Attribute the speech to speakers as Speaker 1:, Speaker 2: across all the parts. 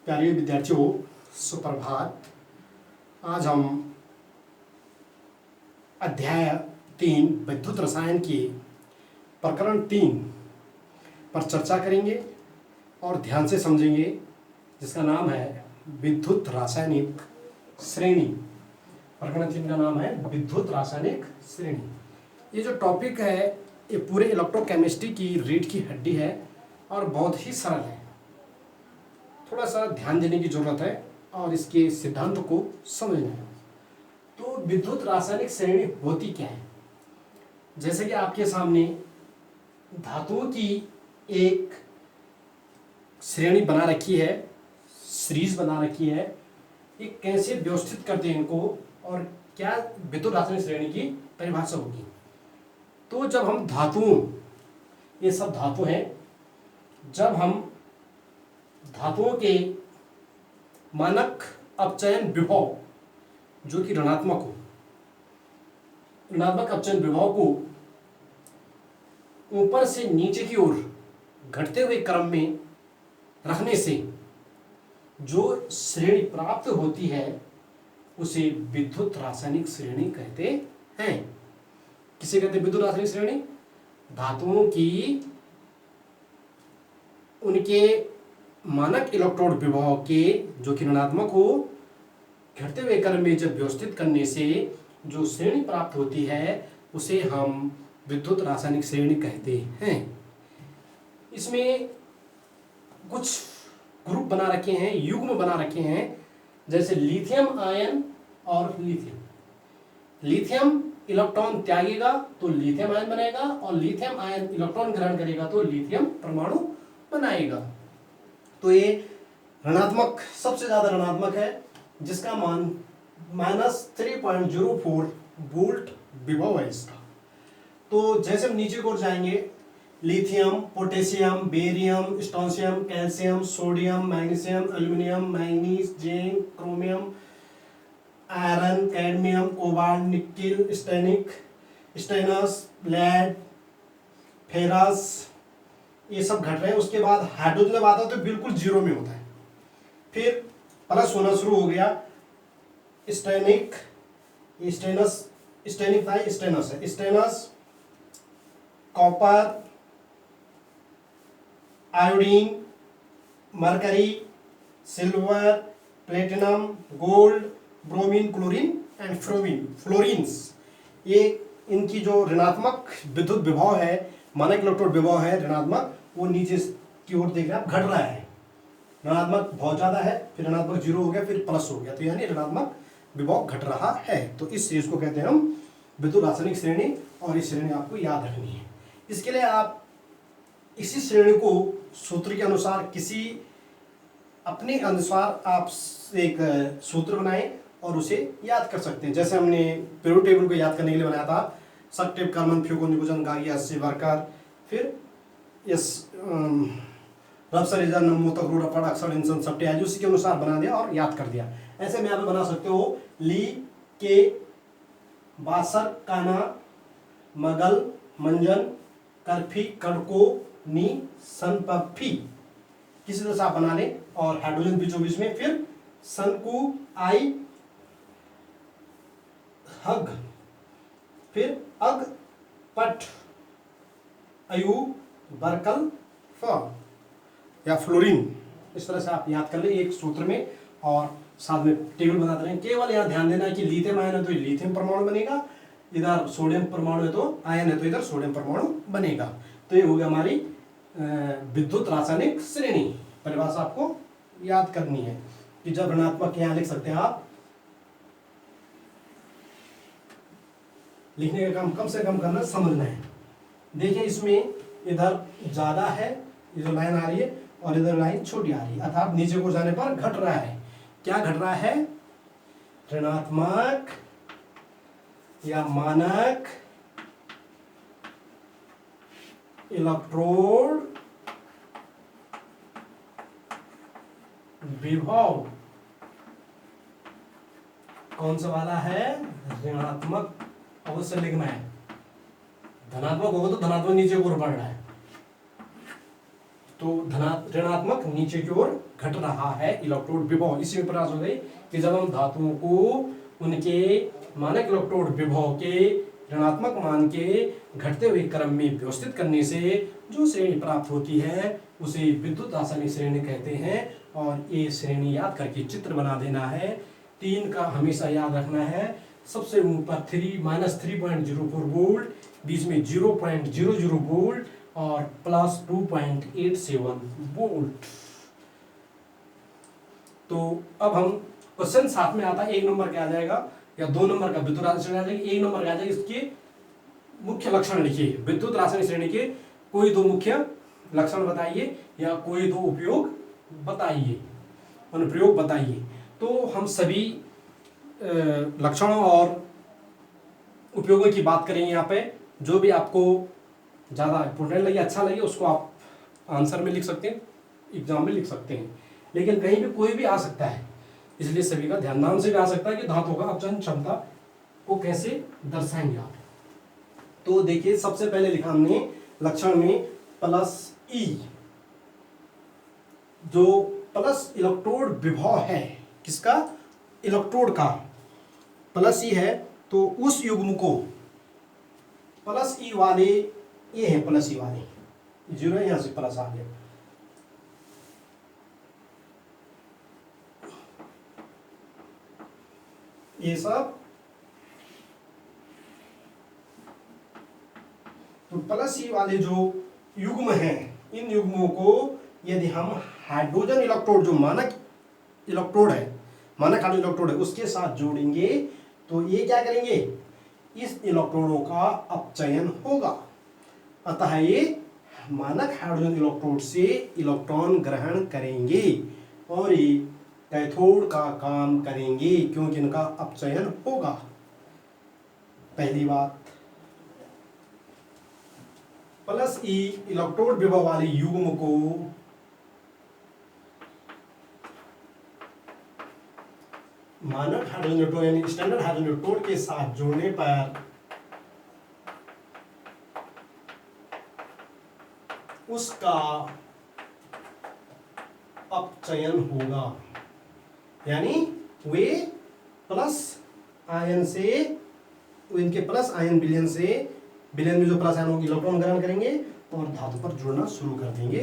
Speaker 1: प्यारे विद्यार्थियों, सुप्रभात। आज हम अध्याय 3 विद्युत रसायन के प्रकरण 3 पर चर्चा करेंगे और ध्यान से समझेंगे, जिसका नाम है विद्युत रासायनिक श्रेणी। प्रकरण 3 का नाम है विद्युत रासायनिक श्रेणी। ये जो टॉपिक है ये पूरे इलेक्ट्रोकेमिस्ट्री की रीढ़ की हड्डी है और बहुत ही सरल है। थोड़ा सा ध्यान देने की जरूरत है और इसके सिद्धांतों को समझना है। तो विद्युत रासायनिक श्रेणी होती क्या है? जैसे कि आपके सामने धातुओं की एक श्रेणी बना रखी है, सीरीज बना रखी है। ये कैसे व्यवस्थित करते हैं इनको और क्या विद्युत रासायनिक श्रेणी की परिभाषा होगी। तो जब हम धातुओं, ये सब धातु हैं, जब हम धातुओं के मानक अपचयन विभव जो कि ऋणात्मक हो, ऋणात्मक अपचयन विभव को ऊपर से नीचे की ओर घटते हुए क्रम में रखने से जो श्रेणी प्राप्त होती है उसे विद्युत रासायनिक श्रेणी कहते हैं। किसे कहते हैं विद्युत रासायनिक श्रेणी? धातुओं की उनके मानक इलेक्ट्रोड विभव के जो कि ऋणात्मक हो, घटते हुए क्रम में जब व्यवस्थित करने से जो श्रेणी प्राप्त होती है उसे हम विद्युत रासायनिक श्रेणी कहते हैं। इसमें कुछ ग्रुप बना रखे हैं, युग्म बना रखे हैं, जैसे लिथियम आयन और लिथियम इलेक्ट्रॉन त्यागेगा तो लिथियम आयन बनेगा और लिथियम आयन इलेक्ट्रॉन ग्रहण करेगा तो लिथियम परमाणु बनाएगा। तो ये ऋणात्मक, सबसे ज्यादा ऋणात्मक है, जिसका मान -3.04 वोल्ट विभव है इसका। तो जैसे हम नीचे की ओर जाएंगे, lithium, potassium, barium, strontium, calcium, sodium, magnesium, aluminium, manganese, zinc, chromium, iron, cadmium, cobalt, nickel, stannous, lead, ferrous, ये सब घट रहे हैं। उसके बाद हाइड्रोजन जब आता है तो बिल्कुल जीरो में होता है, फिर प्लस होना शुरू हो गया। स्टेनिक, स्टेनिक था, स्टेनस है, stannous, copper, iodine, mercury, silver, platinum, gold, bromine, chlorine and fluorines, ये इनकी जो ऋणात्मक विद्युत विभव है, मानक इलेक्ट्रोड विभव है ऋणात्मक, वो नीचे की ओर देख रहे हैं आप, घट रहा है। ऋणात्मक बहुत ज्यादा है, फिर ऋणात्मक जीरो हो गया, फिर प्लस हो गया, तो यानी ऋणात्मक विभव घट रहा है। तो इस सीरीज को कहते हैं हम विद्युत रासायनिक श्रेणी, और इस श्रेणी आपको याद रखनी है। इसके लिए आप इसी श्रेणी को सूत्र के अनुसार, किसी अपने अनुसार आप एक सूत्र बनाएं और उसे याद कर सकते हैं। जैसे हमने पीरियोडिक टेबल को याद करने के लिए बनाया था, सक्टिव, कर्मन, फ्यूगोन, निकुंजन, गागिया, वर्कर, फिर इस रफ्सर, नमूतक, रूढ़, अपड़, अक्षर, इंसन, सप्टे आज उसी के अनुसार बना दिया और याद कर दिया। ऐसे में आप बना सकते हो ली, के, बासर, काना, मगल, मंजन, करफी, कड़को, नी, सनपफी, किसी तरह से आप बना लें। और हाइड्रोजन बीच में, फिर सनकु, आई, हग, फिर अग, पट, अयु, बरकल, फ या फ्लोरीन। इस तरह से आप याद कर ले एक सूत्र में, और साथ में टेबल बनाते रहें। केवल यहाँ ध्यान देना है कि लिथियम आयन है तो लिथियम परमाणु बनेगा, इधर सोडियम परमाणु है तो आयन है तो इधर सोडियम परमाणु बनेगा। तो ये हो गया हमारी विद्युत रासायनिक श्रेणी। परिभाषा आपको याद करनी है कि जब ऋणात्मक, यहाँ लिख सकते हैं आप, लिखने का काम कम से कम करना, समझना है। देखिए इसमें इधर ज्यादा है, ये जो लाइन आ रही है, और इधर लाइन छोटी आ रही है, अर्थात नीचे को जाने पर घट रहा है। क्या घट रहा है? ऋणात्मक या मानक इलेक्ट्रोड विभव कौन सा वाला है? ऋणात्मक। अवश्य लिखना है, धनात्मक होगा तो धनात्मक नीचे की ओर बढ़ रहा है, तो ऋणात्मक नीचे की ओर घट रहा है इलेक्ट्रोड विभव। इसी में प्रयास हो गई कि जब हम धातुओं को उनके मानक इलेक्ट्रोड विभव के ऋणात्मक मान के घटते हुए क्रम में व्यवस्थित करने से जो श्रेणी प्राप्त होती है उसे विद्युत रासायनिक श्रेणी कहते हैं। और ये श्रेणी याद करके चित्र बना देना है। 3 का हमेशा याद रखना है। सबसे ऊपर -3.04 वोल्ट, बीच में 0.00 वोल्ट और प्लस 2.87 वोल्ट। तो अब हम क्वेश्चन 7 में आता है 1 नंबर क्या आ जाएगा या 2 नंबर का विद्युत रासायनिक श्रेणी आ जाएगी। 1 नंबर का आ जाएगा इसके मुख्य लक्षण लिखिए। विद्युत रासायनिक श्रेणी के कोई 2 मुख्य लक्षण बताइए या कोई 2 उपयोग बताइए, अनुप्रयोग बताइए। तो हम सभी लक्षणों और उपयोगों की बात करेंगे यहाँ पे। जो भी आपको ज़्यादा इंपोर्टेंट लगे, अच्छा लगे, उसको आप आंसर में लिख सकते हैं, एग्जाम में लिख सकते हैं। लेकिन कहीं भी कोई भी आ सकता है, इसलिए सभी का ध्यान। नाम से भी आ सकता है कि धातु का अपचयन क्षमता को कैसे दर्शाएंगे आप। तो देखिए सबसे पहले लिखा हमने लक्षण में प्लस ई, जो प्लस इलेक्ट्रोड विभव है किसका, इलेक्ट्रोड का प्लस ई है। तो उस युग्म को प्लस ई वाले, ये है प्लस ई वाले, 0 यहां से प्लस आ गया, ये सब। तो प्लस ई वाले जो युग्म हैं, इन युग्मों को यदि हम हाइड्रोजन इलेक्ट्रोड, जो मानक इलेक्ट्रोड है, मानक हाइड्रोजन इलेक्ट्रोड है, उसके साथ जोड़ेंगे तो ये क्या करेंगे, इस इलेक्ट्रोडों का अपचयन होगा। अतः ये मानक हाइड्रोजन इलेक्ट्रोड से इलेक्ट्रॉन ग्रहण करेंगे और ये कैथोड का काम करेंगे क्योंकि इनका अपचयन होगा। पहली बात, प्लस ई इलेक्ट्रोड विभव वाले युग्म को मानक हाइड्रोजन इलेक्ट्रोड यानी स्टैंडर्ड हाइड्रोजन इलेक्ट्रोड के साथ जोड़ने पर उसका अपचयन होगा। यानी वे प्लस आयन से, इनके प्लस आयन विलयन से, विलयन में जो प्लस आयन होगी इलेक्ट्रॉन ग्रहण करेंगे और धातु पर जुड़ना शुरू कर देंगे,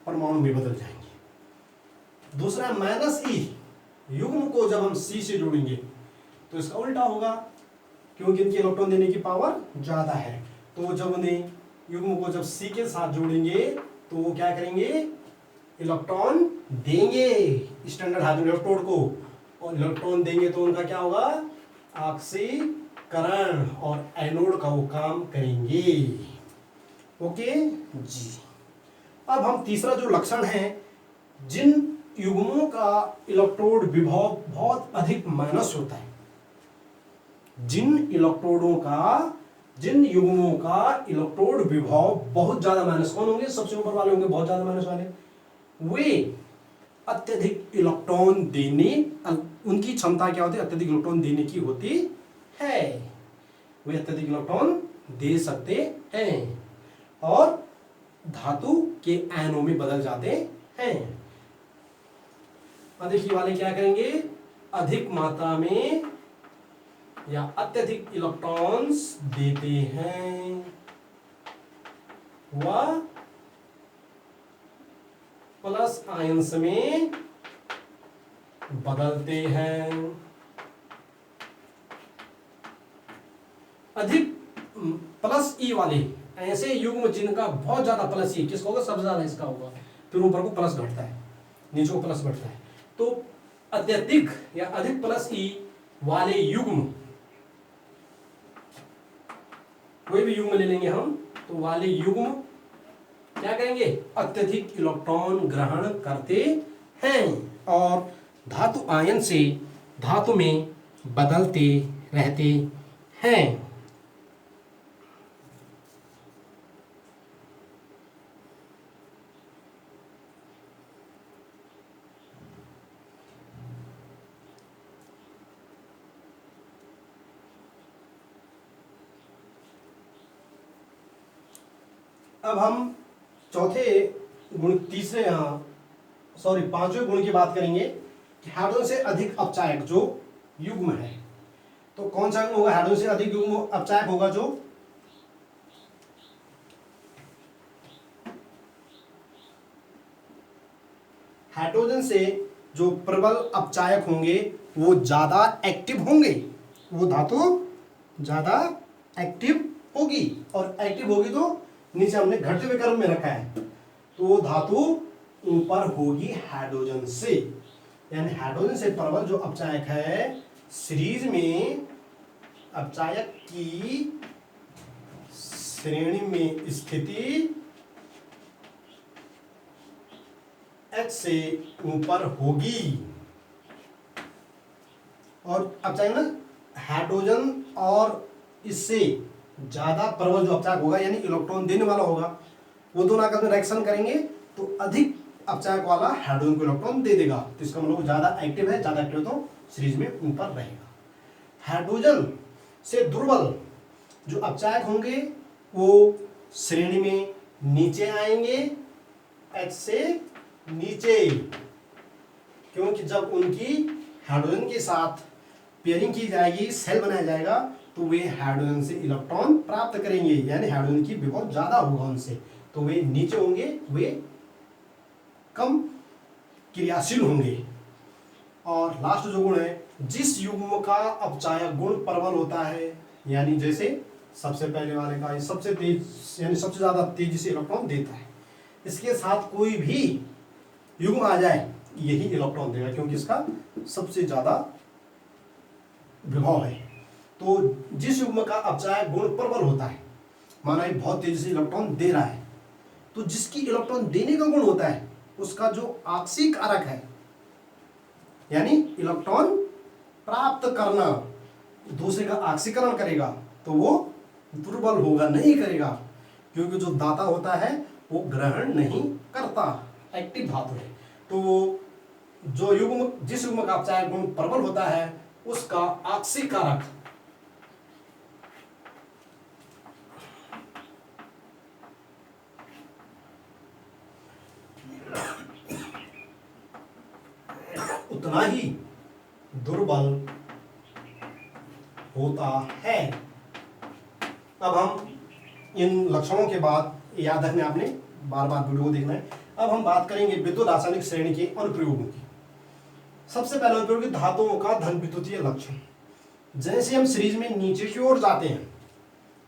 Speaker 1: परमाणु में बदल जाएंगे। दूसरा माइनस ई युग्म को जब हम सी से जोड़ेंगे तो इसका उल्टा होगा क्योंकि इनकी इलेक्ट्रॉन देने की पावर ज्यादा है। तो जब उन्हें युग्म को जब सी के साथ जोड़ेंगे तो वो क्या करेंगे, इलेक्ट्रॉन देंगे स्टैंडर्ड हाइड्रोजन इलेक्ट्रोड को, और इलेक्ट्रॉन देंगे तो उनका क्या होगा, ऑक्सीकरण और एनोड का वो काम करेंगे। ओके जी। अब हम तीसरा जो लक्षण है, जिन युग्मों का इलेक्ट्रोड विभव बहुत अधिक माइनस होता है, जिन युग्मों का इलेक्ट्रोड विभव बहुत ज्यादा माइनस, कौन होंगे, सबसे ऊपर वाले होंगे बहुत ज्यादा माइनस वाले, वे अत्यधिक इलेक्ट्रॉन देने, उनकी क्षमता क्या होती है, अत्यधिक इलेक्ट्रॉन देने की होती है। वे अत्यधिक इलेक्ट्रॉन दे सकते हैं और धातु के आयनों में बदल जाते हैं। अधिक वाले क्या करेंगे, अधिक मात्रा में या अत्यधिक इलेक्ट्रॉन्स देते हैं, वह प्लस आयंस में बदलते हैं। अधिक प्लस ई वाले ऐसे युग्म जिनका बहुत ज्यादा प्लस ई, किसका होगा, सबसे ज्यादा इसका होगा, फिर ऊपर को प्लस घटता है, नीचे को प्लस बढ़ता है। तो अत्यधिक या अधिक प्लस ई वाले युग्म, कोई भी युग्म ले लेंगे हम, तो वाले युग्म क्या करेंगे, अत्यधिक इलेक्ट्रॉन ग्रहण करते हैं और धातु आयन से धातु में बदलते रहते हैं। अब हम चौथे गुण तीसरे, सॉरी, पांचवें गुण की बात करेंगे कि हाइड्रोजन से अधिक अपचायक जो युग्म है, तो कौन सा युग्म होगा? हाइड्रोजन से अधिक युग्म अपचायक होगा जो हाइड्रोजन से जो प्रबल अपचायक होंगे वो ज्यादा एक्टिव होंगे, वो धातु ज्यादा एक्टिव होगी, और एक्टिव होगी तो नीचे हमने घटते हुए क्रम में रखा है, तो वो धातु ऊपर होगी हाइड्रोजन से। यानी हाइड्रोजन से प्रबल जो अपचायक है सीरीज में अपचायक की श्रेणी में स्थिति H से ऊपर होगी। और अपचायक ना हाइड्रोजन और इससे ज्यादा प्रबल जो अपचायक होगा यानी इलेक्ट्रॉन देने वाला होगा, वो दोनों आपस में रिएक्शन करेंगे तो अधिक अपचायक वाला हाइड्रोजन को इलेक्ट्रॉन दे देगा, तो इसका मतलब ज्यादा एक्टिव है, ज्यादा एक्टिव तो सीरीज में ऊपर रहेगा। हाइड्रोजन से दुर्बल जो अपचायक होंगे वो श्रेणी में नीचे आएंगे, H से नीचे, क्योंकि जब उनकी हाइड्रोजन के साथ पेयरिंग की जाएगी, सेल बनाया जाएगा, तो वे हाइड्रोजन से इलेक्ट्रॉन प्राप्त करेंगे, यानी हाइड्रोजन की विभव ज्यादा होगा उनसे, तो वे नीचे होंगे, वे कम क्रियाशील होंगे। और लास्ट जो गुण है, जिस युग्म का अपचायक गुण प्रबल होता है, यानी जैसे सबसे पहले वाले का सबसे तेज, यानी सबसे ज्यादा तेजी से इलेक्ट्रॉन देता है, इसके साथ कोई भी युग्म आ जाए यही इलेक्ट्रॉन देगा, क्योंकि इसका सबसे ज्यादा विभव है। तो जिस युग्म का अपचायक गुण प्रबल होता है, माना ये बहुत तेजी से इलेक्ट्रॉन दे रहा है, तो जिसकी इलेक्ट्रॉन देने का गुण होता है उसका जो आक्सीय कारक है, यानी इलेक्ट्रॉन प्राप्त करना, दूसरे का आक्सीकरण करेगा, तो वो दुर्बल होगा, नहीं करेगा, क्योंकि जो दाता होता है वो ग्रहण नहीं करता, एक्टिव धातु है। तो वो जो युग्म, जिस युग्म का अपचायक गुण प्रबल होता है उसका आक्सीय कारक उतना ही दुर्बल होता है। अब हम इन लक्षणों के बाद याद रखने, आपने बार बार वीडियो को देखना है। अब हम बात करेंगे विद्युत रासायनिक श्रेणी के अनुप्रयोगों की। सबसे पहला अनुप्रयोग धातुओं का धन विद्युतीय लक्षण। जैसे हम सीरीज में नीचे की ओर जाते हैं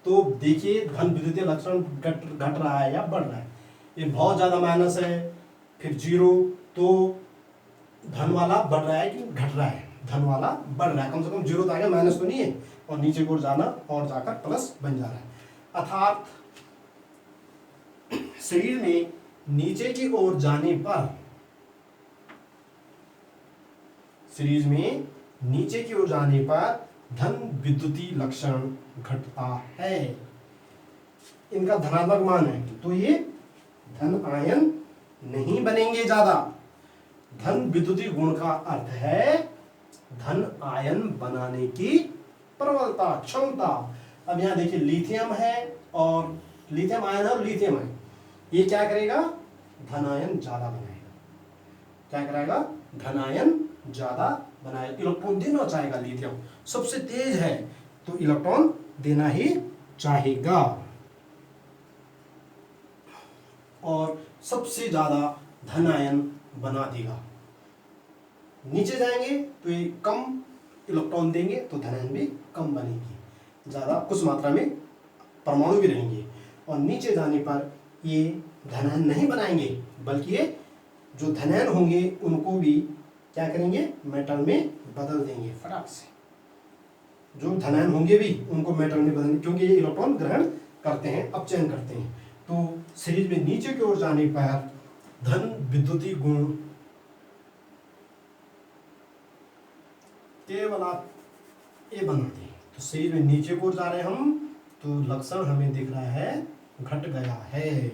Speaker 1: तो देखिए धन विद्युतीय लक्षण घट रहा है या बढ़ रहा है। ये बहुत ज्यादा माइनस है, फिर जीरो, तो धन वाला बढ़ रहा है कि घट रहा है? धन वाला बढ़ रहा है, कम से कम जीरो तो आ गया, माइनस तो नहीं है, और नीचे की ओर जाना और जाकर प्लस बन जा रहा है। अर्थात शरीर में नीचे की ओर जाने पर, सीरीज में नीचे की ओर जाने पर धन विद्युतीय लक्षण घटता है। इनका धनात्मक मान है तो ये धन आयन नहीं बनेंगे ज्यादा। धन विद्युतीय गुण का अर्थ है धन आयन बनाने की प्रबलता, क्षमता। अब यहां देखिए लिथियम है और लिथियम आयन है और लिथियम है, ये क्या करेगा? धन आयन ज्यादा बनाएगा। क्या कराएगा? धन आयन ज्यादा बनाएगा, इलेक्ट्रॉन देना चाहेगा। लिथियम सबसे तेज है तो इलेक्ट्रॉन देना ही चाहेगा, और सबसे ज्यादा धन आयन बना देगा। नीचे जाएंगे तो ये कम इलेक्ट्रॉन देंगे तो धन आयन भी कम बनेगी, ज्यादा कुछ मात्रा में परमाणु भी रहेंगे। और नीचे जाने पर ये धन आयन नहीं बनाएंगे, बल्कि ये जो धन आयन होंगे उनको भी क्या करेंगे? मेटल में बदल देंगे फटाक से। जो धन आयन होंगे भी उनको मेटल में बदलेंगे, क्योंकि ये इलेक्ट्रॉन ग्रहण करते हैं, अपचयन करते हैं। तो सीरीज में नीचे की ओर जाने पर धन विद्युतीय गुण केवल आप ए बनाते हैं। तो सीरीज में नीचे की ओर जा रहे हैं हम, तो लक्षण हमें दिख रहा है घट गया है।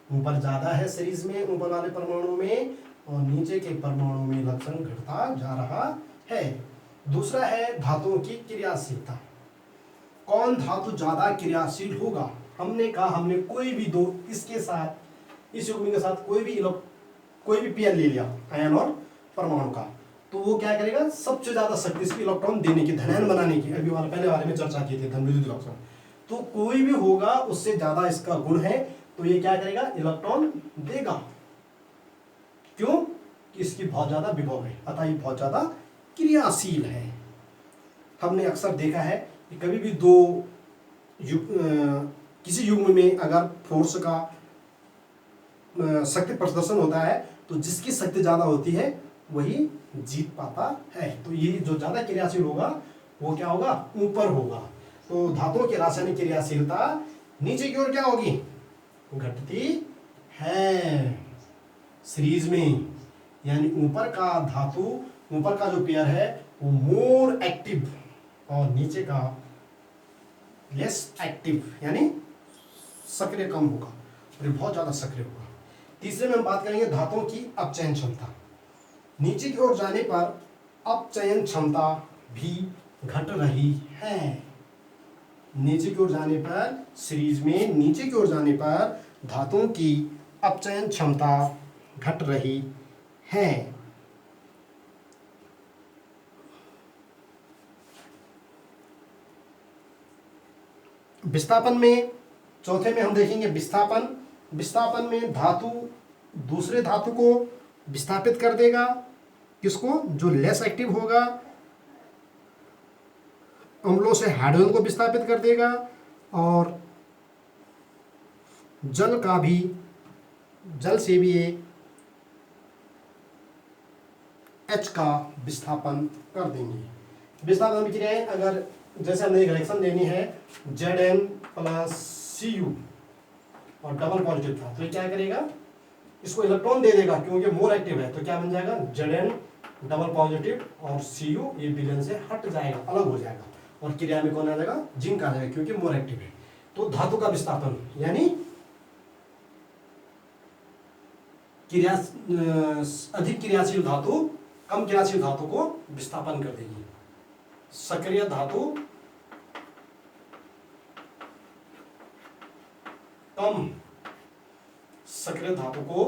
Speaker 1: ऊपर ज्यादा है सीरीज में ऊपर वाले परमाणु में, और नीचे के परमाणु में लक्षण घटता जा रहा है। दूसरा है धातुओं की क्रियाशीलता। कौन धातु ज्यादा क्रियाशील होगा? हमने कहा हमने कोई भी दो इसके साथ इस युग्म के साथ कोई भी पेयर ले लिया आयन और परमाणु का, तो वो क्या करेगा, सबसे ज्यादा शक्ति इसकी इलेक्ट्रॉन देने की, धनायन बनाने की, अभी पहले बारे में चर्चा की थी धन विद्युत इलेक्ट्रॉन, तो कोई भी होगा उससे ज्यादा इसका गुण है, तो ये क्या करेगा, इलेक्ट्रॉन देगा। क्यों? इसकी बहुत ज्यादा विभव है, अतः ये बहुत ज्यादा क्रियाशील है। हमने अक्सर देखा है कि कभी भी किसी युग्म में अगर फोर्स का शक्ति प्रदर्शन होता है तो जिसकी शक्ति ज्यादा होती है वही जीत पाता है। तो ये जो ज्यादा क्रियाशील होगा वो क्या होगा, ऊपर होगा। तो धातुओं की रासायनिक क्रियाशीलता नीचे की ओर क्या होगी, घटती है सीरीज में, यानी ऊपर का धातु, ऊपर का जो पेयर है वो मोर एक्टिव और नीचे का लेस एक्टिव, यानी सक्रिय कम होगा और ये बहुत ज्यादा सक्रिय होगा। तीसरे में हम बात करेंगे धातुओं की अपचयन क्षमता। नीचे की ओर जाने पर अपचयन क्षमता भी घट रही है। नीचे की ओर जाने पर, सीरीज में नीचे की ओर जाने पर धातुओं की अपचयन क्षमता घट रही है। विस्थापन में, चौथे में हम देखेंगे विस्थापन। विस्थापन में धातु दूसरे धातु को विस्थापित कर देगा, किसको, जो लेस एक्टिव होगा, अम्लों से हाइड्रोजन को विस्थापित कर देगा और जल से भी ये H का विस्थापन कर देंगे। विस्थापन अभिक्रियाएं, अगर जैसे हमने एक रिएक्शन देनी है Zn प्लस Cu और डबल पॉजिटिव था, तो ये क्या करेगा, इसको इलेक्ट्रॉन दे देगा क्योंकि मोर एक्टिव है, तो क्या बन जाएगा, Zn डबल पॉजिटिव और Cu ये विलयन से हट जाएगा, अलग हो जाएगा और क्रिया में कौन आ जाएगा, जिंक आ जाएगा क्योंकि मोर एक्टिव है। तो धातु का विस्थापन यानी अधिक क्रियाशील धातु कम क्रियाशील धातु को विस्थापन कर देगी। सक्रिय धातु कम सक्रिय धातु को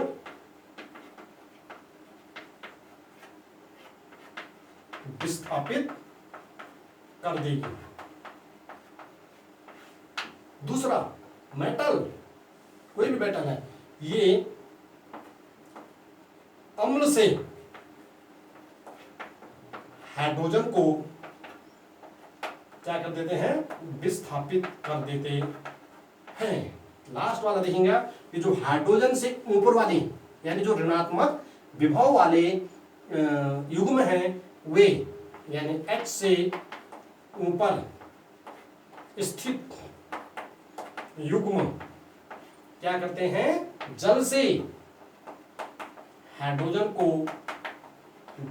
Speaker 1: विस्थापित कर देगी। दूसरा, मेटल, कोई भी मेटल है, ये अम्ल से हाइड्रोजन को क्या कर देते हैं, विस्थापित कर देते हैं। लास्ट वाला देखेंगे, ये जो हाइड्रोजन से ऊपर वाले यानी जो ऋणात्मक विभव वाले युग्म हैं वे, यानी H से ऊपर स्थित युग्म क्या करते हैं, जल से हाइड्रोजन को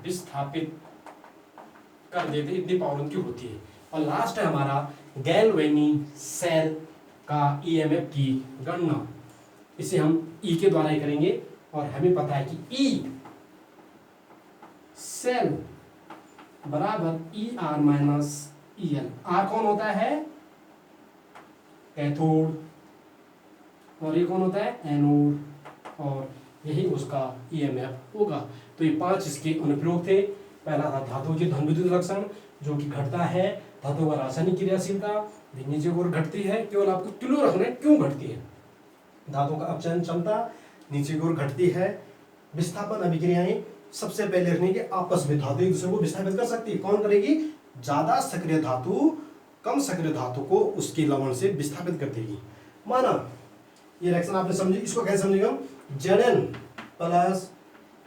Speaker 1: विस्थापित कर देते, इतनी पावर उनकी होती है। और लास्ट है हमारा गैल्वेनी सेल का ईएमएफ की गणना, इसे हम ई के द्वारा ही करेंगे और हमें पता है कि ई सेल बराबर E R minus E L. R कौन होता है, कैथोड, और ये कौन होता है, एनोड, और यही उसका ईएमएफ होगा। तो ये 5 इसके अनुप्रयोग थे। पहला था धातु की धन विद्युत लक्षण जो कि घटता है, धातु का रासायनिक क्रियाशीलता नीचे की ओर घटती है, केवल आपको किलो रखना है क्यों घटती है। धातु का अपचयन क्षमता नीचे की ओर घटती है। विस्थापन अभिक्रियाएं सबसे पहले रखने के आपस में धातु एक दूसरे को विस्थापित कर सकती है। कौन करेगी, ज्यादा सक्रिय धातु कम सक्रिय धातु को उसके लवण से विस्थापित कर देगी। माना ये रिएक्शन आपने समझी, इसको कैसे समझेंगे हम, Zn प्लस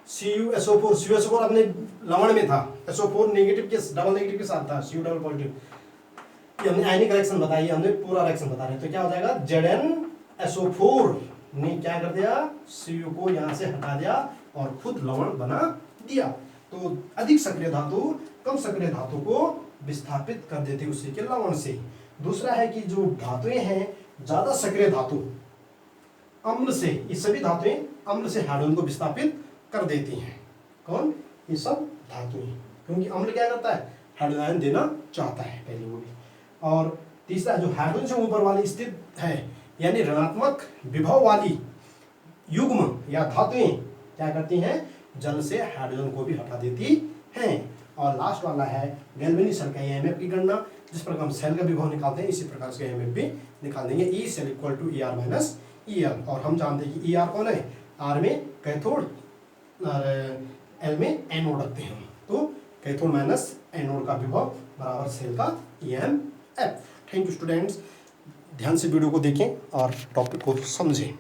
Speaker 1: CuSO4, CuSO4 अपने लवण में था, SO4 नेगेटिव के डबल नेगेटिव के साथ था, Cu डबल पॉजिटिव, ये हमने आयनिक रिएक्शन बताई, हमने पूरा रिएक्शन बता रहे हैं। तो क्या हो जाएगा, ZnSO4 ने क्या कर दिया, Cu को यहां से हटा दिया और खुद लवण बना दिया। तो अधिक सक्रिय धातु कम सक्रिय धातु को विस्थापित कर देती उसी के लवण से। दूसरा है कि जो धातुएं हैं ज्यादा सक्रिय धातु अम्ल से, ये सभी धातुएं अम्ल से हाइड्रोजन को विस्थापित कर देती हैं। कौन, ये सब धातुएं, क्योंकि अम्ल क्या करता है, हाइड्रोजन देना चाहता है पहले वो भी। और तीसरा जो हाइड्रोजन से ऊपर वाली स्थित है यानी ऋणात्मक विभव वाली युग्म या धातुएं क्या करती हैं, जल से हाइड्रोजन को भी हटा देती हैं। और लास्ट वाला है गैल्वेनी सेल का ईएमएफ की गणना। जिस प्रकार हम सेल का विभव निकालते हैं इसी प्रकार से ईएमएफ भी निकाल देंगे। E cell equal to ER minus EL। और हम जानते हैं कि ER कौन है, R में कैथोड और L में एनोड रखते हैं। तो कैथोड माइनस एनोड का विभव बराबर सेल का EMF। थैंक यू स्टूडेंट्स, ध्यान से वीडियो को देखें और टॉपिक को समझें।